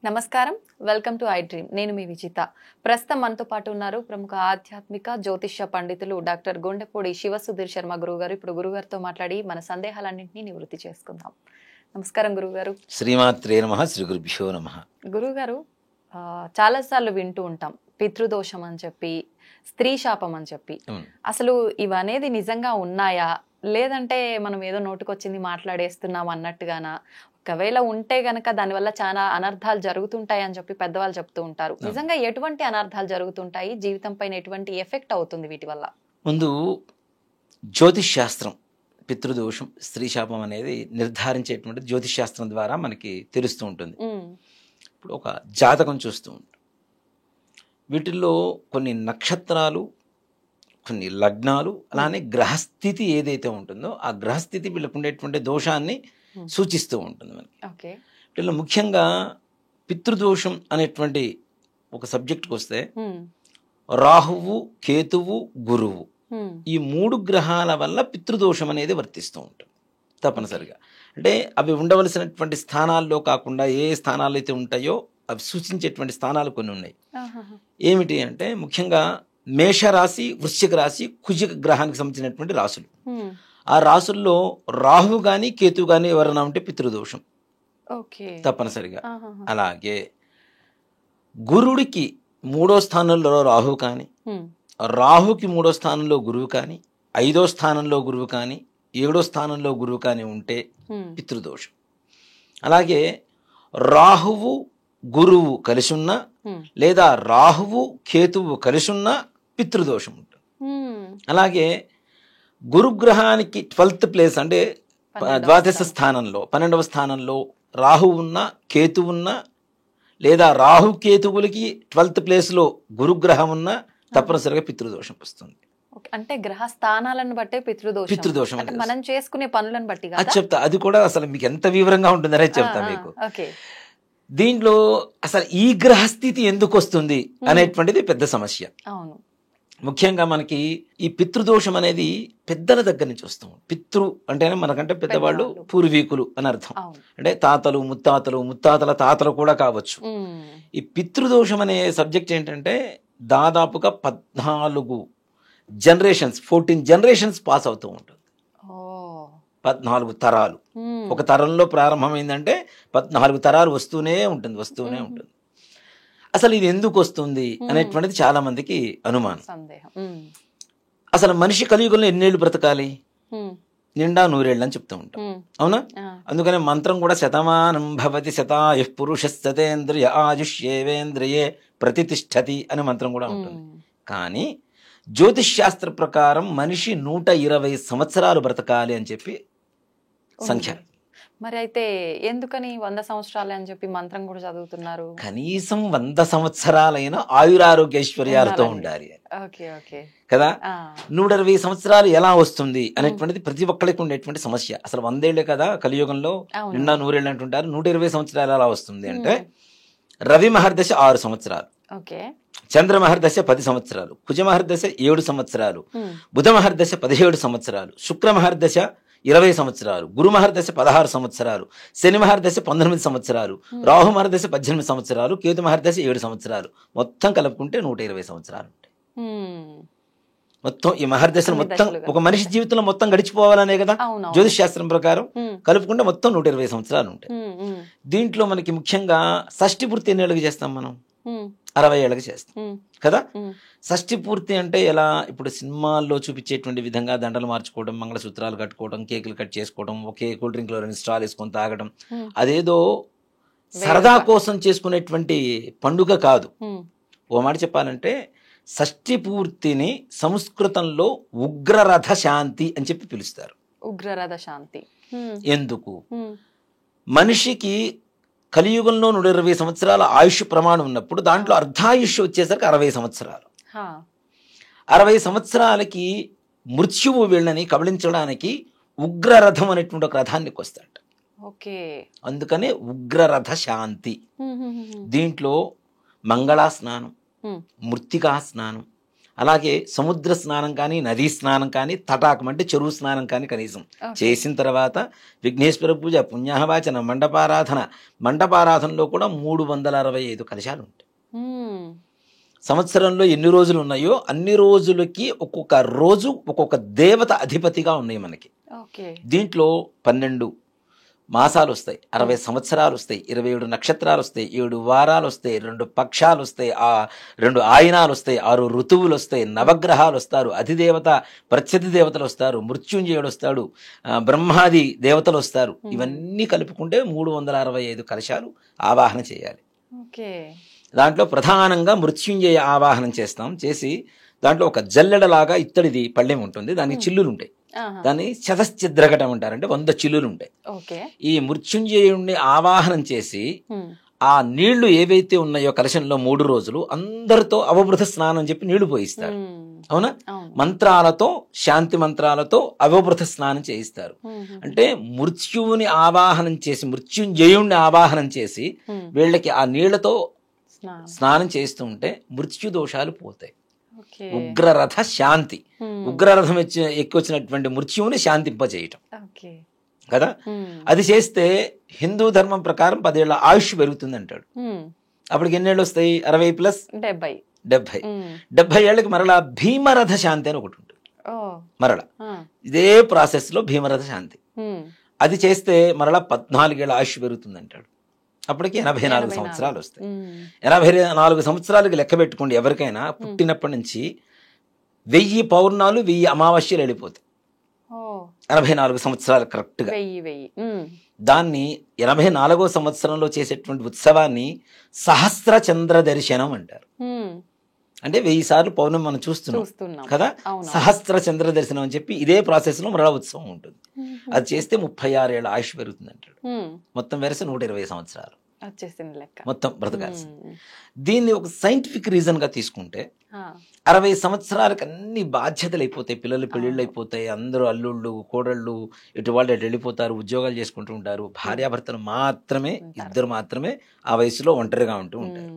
నమస్కారం, welcome to I dream. నేను మీ విజిత. ప్రస్తుతం మనతో పాటు ఉన్నారు ప్రముఖ ఆధ్యాత్మిక జ్యోతిష్య పండితులు డాక్టర్ గుండెపూడి శివసుధీర్ శర్మ గురువుగారు. ఇప్పుడు గురుగారితో మాట్లాడి మన సందేహాలన్నింటినీ నివృత్తి చేసుకుందాం. నమస్కారం గురుగారు. శ్రీమాత్రే నమః, శ్రీ గురుభ్యో నమః. గురుగారు, చాలాసార్లు వింటూ ఉంటాం పితృదోషం అని చెప్పి, స్త్రీ శాపం అని చెప్పి. అసలు ఇవనేది నిజంగా ఉన్నాయా, లేదంటే మనం ఏదో నోటుకొచ్చింది మాట్లాడేస్తున్నాం అన్నట్టుగానా? ఒకవేళ ఉంటే గనక దానివల్ల చాలా అనర్థాలు జరుగుతుంటాయి అని చెప్పి పెద్దవాళ్ళు చెప్తూ ఉంటారు. నిజంగా ఎటువంటి అనర్థాలు జరుగుతుంటాయి, జీవితం పైన ఎటువంటి ఎఫెక్ట్ అవుతుంది వీటి వల్ల? ముందు జ్యోతిష్ శాస్త్రం పితృదోషం, స్త్రీ శాపం అనేది నిర్ధారించేటువంటి జ్యోతిష్ శాస్త్రం ద్వారా మనకి తెలుస్తూ ఉంటుంది. ఇప్పుడు ఒక జాతకం చూస్తూ ఉంటాం, వీటిల్లో కొన్ని నక్షత్రాలు, కొన్ని లగ్నాలు, అలానే గ్రహస్థితి ఏదైతే ఉంటుందో ఆ గ్రహస్థితి వీళ్ళకు ఉండేటువంటి దోషాన్ని సూచిస్తూ ఉంటుంది మనకి. వీళ్ళు ముఖ్యంగా పితృదోషం అనేటువంటి ఒక సబ్జెక్ట్కి వస్తే రాహువు, కేతువు, గురువు, ఈ మూడు గ్రహాల వల్ల పితృదోషం అనేది వర్తిస్తూ ఉంటుంది తప్పనిసరిగా. అంటే అవి ఉండవలసినటువంటి స్థానాల్లో కాకుండా ఏ స్థానాలు అయితే ఉంటాయో అవి సూచించేటువంటి స్థానాలు కొన్ని ఉన్నాయి. ఏమిటి అంటే ముఖ్యంగా మేషరాశి, వృశ్చిక రాశి, కుజిక గ్రహానికి సంబంధించినటువంటి రాశులు. ఆ రాశుల్లో రాహు గాని కేతు గాని ఎవరైనా ఉంటే పితృదోషం తప్పనిసరిగా. అలాగే గురుడికి 3వ స్థానంలో రాహు కానీ, రాహుకి 3వ స్థానంలో గురువు కానీ, 5వ స్థానంలో గురువు కానీ, 7వ స్థానంలో గురువు కానీ ఉంటే పితృదోషం. అలాగే రాహువు గురువు కలిసి ఉన్నా, లేదా రాహువు కేతువు కలిసి ఉన్నా పితృదోషం ఉంటుంది. అలాగే గురుగ్రహానికి 12th ప్లేస్ అంటే ద్వాదశ స్థానంలో 12వ స్థానంలో రాహు ఉన్నా, కేతు ఉన్నా, లేదా రాహు కేతువులకి 12th ప్లేస్లో గురుగ్రహం ఉన్నా తప్పనిసరిగా పితృదోషం వస్తుంది. అంటే గ్రహ స్థానాలను బట్టే పితృదోషం అంటే మనం చేసుకునే పనులను బట్టి అది చెప్తా. అది కూడా అసలు మీకు ఎంత వివరంగా ఉంటుందనే చెప్తా మీకు. దీంట్లో అసలు ఈ గ్రహస్థితి ఎందుకు వస్తుంది అనేటువంటిది పెద్ద సమస్య. ముఖ్యంగా మనకి ఈ పితృదోషం అనేది పెద్దల దగ్గర నుంచి వస్తాం. పితృ అంటేనే మనకంటే పెద్దవాళ్ళు, పూర్వీకులు అని అర్థం. అంటే తాతలు, ముత్తాతలు, ముత్తాతల తాతలు కూడా కావచ్చు. ఈ పితృదోషం అనే సబ్జెక్ట్ ఏంటంటే దాదాపుగా 14 జనరేషన్స్, 14 జనరేషన్స్ పాస్ అవుతూ ఉంటుంది. 14 తరాలు. ఒక తరంలో ప్రారంభమైందంటే 14 తరాలు వస్తూనే ఉంటుంది. అసలు ఇది ఎందుకు వస్తుంది అనేటువంటిది చాలా మందికి అనుమానం. అసలు మనిషి కలియుగంలో ఎన్నేళ్ళు బ్రతకాలి? నిండా 100 అని చెప్తూ ఉంటాం, అవునా? అందుకనే మంత్రం కూడా శతమానం భవతి శతాయుః పురుషः శతేంద్రియ ఆయుష్యేవేంద్రియే ప్రతిష్ఠతి అనే మంత్రం కూడా ఉంటుంది. కానీ జ్యోతిష్ శాస్త్ర ప్రకారం మనిషి 120 సంవత్సరాలు బ్రతకాలి అని చెప్పి సంఖ్య. మరి అయితే ఎందుకని 100 సంవత్సరాలు అని చెప్పి మంత్రం కూడా చదువుతున్నారు? కనీసం 100 సంవత్సరాలైన ఆయురారోగ్యైశ్వర్యాలతో ఉండాలి కదా. 120 సంవత్సరాలు ఎలా వస్తుంది అనేటువంటిది ప్రతి ఒక్కరికి ఉండేటువంటి సమస్య. అసలు 100 ఏళ్లే కదా కలియుగంలో, నిండా 100 ఏళ్ళు అంటుంటారు. 120 సంవత్సరాలు ఎలా వస్తుంది అంటే రవి మహర్దశ 6 సంవత్సరాలు, చంద్ర మహర్దశ 10 సంవత్సరాలు, కుజ మహర్దశ 7 సంవత్సరాలు, బుధ మహర్దశ 17 సంవత్సరాలు, శుక్ర మహర్దశ 20 సంవత్సరాలు, గురు మహర్దశ 16 సంవత్సరాలు, శని మహర్దశ 19 సంవత్సరాలు, రాహు మహర్దశ 18 సంవత్సరాలు, కేతు మహర్దశ 7 సంవత్సరాలు, మొత్తం కలుపుకుంటే 120 సంవత్సరాలు ఉంటాయి. మొత్తం ఈ మహర్దశలు మొత్తం ఒక మనిషి జీవితంలో మొత్తం గడిచిపోవాలనే కదా జ్యోతిష్ శాస్త్రం ప్రకారం. కలుపుకుంటే మొత్తం 120 సంవత్సరాలు ఉంటాయి. దీంట్లో మనకి ముఖ్యంగా షష్ఠి పూర్తి ఎన్ని ఏళ్ళకి చేస్తాం మనం? 60 ఏళ్ళకి చేస్తాం కదా. షష్ఠి పూర్తి అంటే ఎలా? ఇప్పుడు సినిమాల్లో చూపించేటువంటి విధంగా దండలు మార్చుకోవడం, మంగళసూత్రాలు కట్టుకోవడం, కేకులు కట్ చేసుకోవడం, ఒకే కూల్ డ్రింక్ లో 2 స్ట్రాలు వేసుకొని తాగడం, అదేదో సరదా కోసం చేసుకునేటువంటి పండుగ కాదు. ఓ మాట చెప్పాలంటే షష్ఠి పూర్తిని సంస్కృతంలో ఉగ్రరథ శాంతి అని చెప్పి పిలుస్తారు. ఉగ్రరథ శాంతి ఎందుకు? మనిషికి కలియుగంలో 120 సంవత్సరాల ఆయుష్ ప్రమాణం ఉన్నప్పుడు దాంట్లో అర్ధాయుష్ వచ్చేసరికి 60 సంవత్సరాలు. 60 సంవత్సరాలకి మృత్యువు వీళ్ళని కబళించడానికి ఉగ్రరథం అనేటువంటి ఒక రథానికి వస్తాడు. అందుకనే ఉగ్రరథ శాంతి. దీంట్లో మంగళా స్నానం, మృత్తికా స్నానం, అలాగే సముద్ర స్నానం కానీ, నదీ స్నానం కానీ, తటాకం అంటే చెరువు స్నానం కానీ కనీసం చేసిన తర్వాత విఘ్నేశ్వర పూజ, పుణ్యాహవాచన, మండపారాధనలో కూడా 365 కలశాలు ఉంటాయి. సంవత్సరంలో ఎన్ని రోజులు ఉన్నాయో అన్ని రోజులకి ఒక్కొక్క రోజు ఒక్కొక్క దేవత అధిపతిగా ఉన్నాయి మనకి. దీంట్లో 12 మాసాలు వస్తాయి, 60 సంవత్సరాలు వస్తాయి, 27 నక్షత్రాలు వస్తాయి, 7 వారాలు వస్తాయి, 2 పక్షాలు వస్తాయి, 2 ఆయనాలు వస్తాయి, 6 ఋతువులు వస్తాయి, నవగ్రహాలు వస్తారు, అధిదేవత ప్రత్యధి దేవతలు వస్తారు, మృత్యుంజయుడు వస్తాడు, బ్రహ్మాది దేవతలు వస్తారు. ఇవన్నీ కలుపుకుంటే 365 కలశాలు ఆవాహన చేయాలి. దాంట్లో ప్రధానంగా మృత్యుంజయ ఆవాహనం చేసి దాంట్లో ఒక జల్లెడలాగా ఇత్తడిది పళ్ళెం ఉంటుంది, దానికి చిల్లులు ఉంటాయి, దాన్ని శతశ్చిద్రఘటం అంటారు, అంటే 100 చిల్లులు ఉంటాయి. ఈ మృత్యుంజయుణ్ణి ఆవాహనం చేసి ఆ నీళ్లు ఏవైతే ఉన్నాయో కలశంలో 3 రోజులు అందరితో అవబృత స్నానం చెప్పి నీళ్లు పోయిస్తారు. అవునా? మంత్రాలతో, శాంతి మంత్రాలతో అవబృత స్నానం చేయిస్తారు. అంటే మృత్యువుని ఆవాహనం చేసి, మృత్యుంజయుణ్ణి ఆవాహనం చేసి వీళ్ళకి ఆ నీళ్లతో స్నానం చేస్తూ ఉంటే మృత్యు దోషాలు పోతాయి. ఉగ్రరథ శాంతి, ఉగ్రరథం ఎక్కువచ్చినటువంటి మృత్యువుని శాంతింపజేయటం కదా. అది చేస్తే హిందూ ధర్మం ప్రకారం 10 ఏళ్ల ఆయుష్ పెరుగుతుంది అంటాడు. అప్పటికి ఎన్నేళ్ళు వస్తాయి? 60 ప్లస్ 70 ఏళ్ళకి మరలా భీమరథ శాంతి అని ఒకటి ఉంటుంది. మరలా ఇదే ప్రాసెస్ లో భీమరథ శాంతి అది చేస్తే మరలా 14 ఏళ్ళ ఆయుష్ పెరుగుతుంది అంటాడు. అప్పటికి 84 సంవత్సరాలు వస్తాయి. 84 సంవత్సరాలకి లెక్క పెట్టుకోండి. ఎవరికైనా పుట్టినప్పటి నుంచి 1000 పౌర్ణాలు 1000 అమావాస్యలు వెళ్ళిపోతాయి. 84 సంవత్సరాలు కరెక్ట్ గా. దాన్ని 84వ సంవత్సరంలో చేసేటువంటి ఉత్సవాన్ని సహస్ర చంద్ర దర్శనం అంటారు. అంటే 1000 సార్లు పౌర్ణమి మనం చూస్తున్నాం కదా, సహస్ర చంద్ర దర్శనం అని చెప్పి ఇదే ప్రాసెస్ లో మరలా ఉత్సవం ఉంటుంది. అది చేస్తే 36 ఏళ్ళ ఆయుష్ పెరుగుతుంది అంటాడు. మొత్తం వెరసి 120 సంవత్సరాలు మొత్తం బ్రతకాల్సింది. దీన్ని ఒక సైంటిఫిక్ రీజన్ గా తీసుకుంటే 60 సంవత్సరాలకు అన్ని బాధ్యతలు అయిపోతాయి, పిల్లలు పెళ్ళిళ్ళు అయిపోతాయి, అందరూ అల్లుళ్ళు కోడళ్ళు ఇటు వాళ్ళు అటు వెళ్ళిపోతారు, ఉద్యోగాలు చేసుకుంటూ ఉంటారు. భార్యాభర్తలు మాత్రమే, 2 మాత్రమే ఆ వయసులో ఒంటరిగా ఉంటూ ఉంటారు.